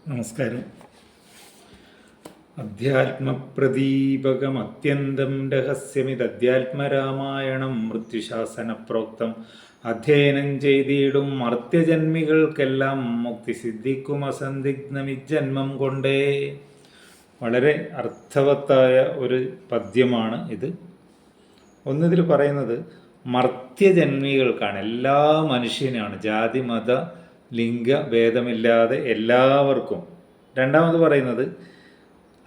നമസ്കാരം. അധ്യാത്മപ്രദീപകമത്യന്തം രഹസ്യമിതധ്യാത്മരാമായണം മൃത്യുശാസന പ്രോക്തം അധ്യയനം ചെയ്തിടും മർത്യജന്മികൾക്കെല്ലാം മുക്തി സിദ്ധിക്കും അസന്ദിഗ്ധമിജന്മം കൊണ്ടേ. വളരെ അർത്ഥവത്തായ ഒരു പദ്യമാണ് ഇത്. ഒന്നിതിൽ പറയുന്നത് മർത്യജന്മികൾക്കാണ്, എല്ലാ മനുഷ്യനാണ്, ജാതി മത ലിംഗ ഭേദമില്ലാതെ എല്ലാവർക്കും. രണ്ടാമത് പറയുന്നത്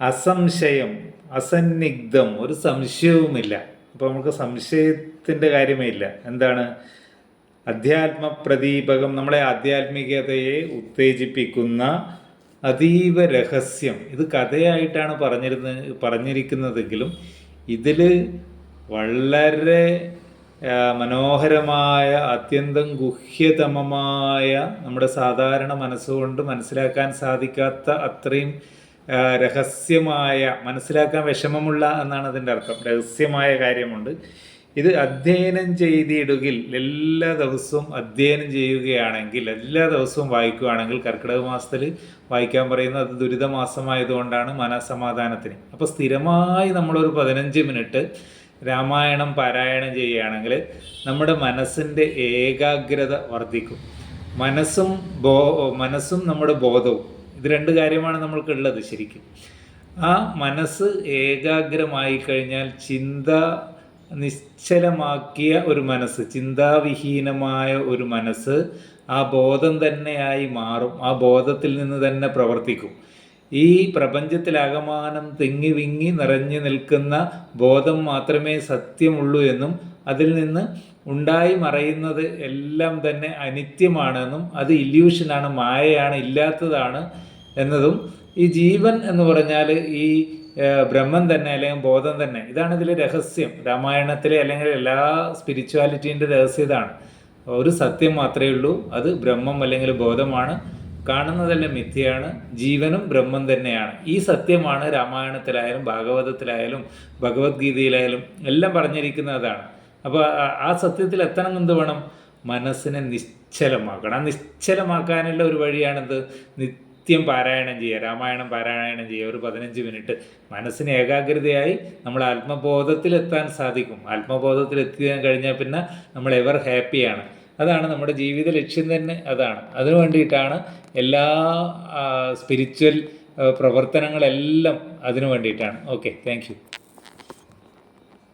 അസംശയം, അസന്നിഗ്ധം, ഒരു സംശയവുമില്ല. അപ്പോൾ നമുക്ക് സംശയത്തിൻ്റെ കാര്യമേ ഇല്ല. എന്താണ് അധ്യാത്മപ്രദീപകം, നമ്മളെ ആധ്യാത്മികതയെ ഉത്തേജിപ്പിക്കുന്ന അതീവ രഹസ്യം. ഇത് കഥയായിട്ടാണ് പറഞ്ഞിരിക്കുന്നതെങ്കിലും ഇതിൽ വളരെ മനോഹരമായ, അത്യന്തം ഗുഹ്യതമമായ, നമ്മുടെ സാധാരണ മനസ്സുകൊണ്ട് മനസ്സിലാക്കാൻ സാധിക്കാത്ത അത്രയും രഹസ്യമായ, മനസ്സിലാക്കാൻ വിഷമമുള്ള എന്നാണ് അതിൻ്റെ അർത്ഥം, രഹസ്യമായ കാര്യമുണ്ട്. ഇത് അധ്യയനം ചെയ്തിടുകിൽ, എല്ലാ ദിവസവും അധ്യയനം ചെയ്യുകയാണെങ്കിൽ, എല്ലാ ദിവസവും വായിക്കുകയാണെങ്കിൽ, കർക്കിടക മാസത്തിൽ വായിക്കാൻ പറയുന്നത് അത് ദുരിതമാസമായതുകൊണ്ടാണ്, മനസമാധാനത്തിന്. അപ്പോൾ സ്ഥിരമായി നമ്മളൊരു 15 മിനിറ്റ് രാമായണം പാരായണം ചെയ്യുകയാണെങ്കിൽ നമ്മുടെ മനസ്സിൻ്റെ ഏകാഗ്രത വർദ്ധിക്കും. മനസ്സും നമ്മുടെ ബോധവും, ഇത് രണ്ട് കാര്യമാണ് നമ്മൾക്കുള്ളത് ശരിക്കും. ആ മനസ്സ് ഏകാഗ്രമായി കഴിഞ്ഞാൽ നിശ്ചലമാക്കിയ ഒരു മനസ്സ്, ചിന്താവിഹീനമായ ഒരു മനസ്സ് ആ ബോധം തന്നെയായി മാറും. ആ ബോധത്തിൽ നിന്ന് തന്നെ പ്രവർത്തിക്കും. ഈ പ്രപഞ്ചത്തിലാകമാനം തിങ്ങി വിങ്ങി നിറഞ്ഞു നിൽക്കുന്ന ബോധം മാത്രമേ സത്യമുള്ളൂ എന്നും അതിൽ നിന്ന് ഉണ്ടായി മറയുന്നത് എല്ലാം തന്നെ അനിത്യമാണെന്നും അത് ഇല്യൂഷനാണ്, മായയാണ്, ഇല്ലാത്തതാണ് എന്നതും, ഈ ജീവൻ എന്ന് പറഞ്ഞാൽ ഈ ബ്രഹ്മം തന്നെ അല്ലെങ്കിൽ ബോധം തന്നെ, ഇതാണ് ഇതിലെ രഹസ്യം. രാമായണത്തിലെ അല്ലെങ്കിൽ എല്ലാ സ്പിരിച്വാലിറ്റീൻ്റെ രഹസ്യം ഇതാണ്. ഒരു സത്യം മാത്രമേ ഉള്ളൂ, അത് ബ്രഹ്മം അല്ലെങ്കിൽ ബോധമാണ്. കാണുന്നതെല്ലാം മിഥ്യയാണ്, ജീവനും ബ്രഹ്മം തന്നെയാണ്. ഈ സത്യമാണ് രാമായണത്തിലായാലും ഭാഗവതത്തിലായാലും ഭഗവത്ഗീതയിലായാലും എല്ലാം പറഞ്ഞിരിക്കുന്നതാണ്. അപ്പോൾ ആ സത്യത്തിൽ എത്തണം എന്ത് വേണം? മനസ്സിനെ നിശ്ചലമാക്കണം. ആ നിശ്ചലമാക്കാനുള്ള ഒരു വഴിയാണെന്ത്? നിത്യം പാരായണം ചെയ്യുക, രാമായണം പാരായണം ചെയ്യുക. ഒരു 15 മിനിറ്റ് മനസ്സിന് ഏകാഗ്രതയായി നമ്മൾ ആത്മബോധത്തിലെത്താൻ സാധിക്കും. ആത്മബോധത്തിലെത്തിയാൻ കഴിഞ്ഞാൽ പിന്നെ നമ്മൾ എവർ ഹാപ്പിയാണ്. അതാണ് നമ്മുടെ ജീവിത ലക്ഷ്യം തന്നെ, അതാണ്. അതിനു വേണ്ടിയിട്ടാണ് എല്ലാ സ്പിരിച്വൽ പ്രവർത്തനങ്ങളെല്ലാം അതിനു വേണ്ടിയിട്ടാണ്. Okay, thank you.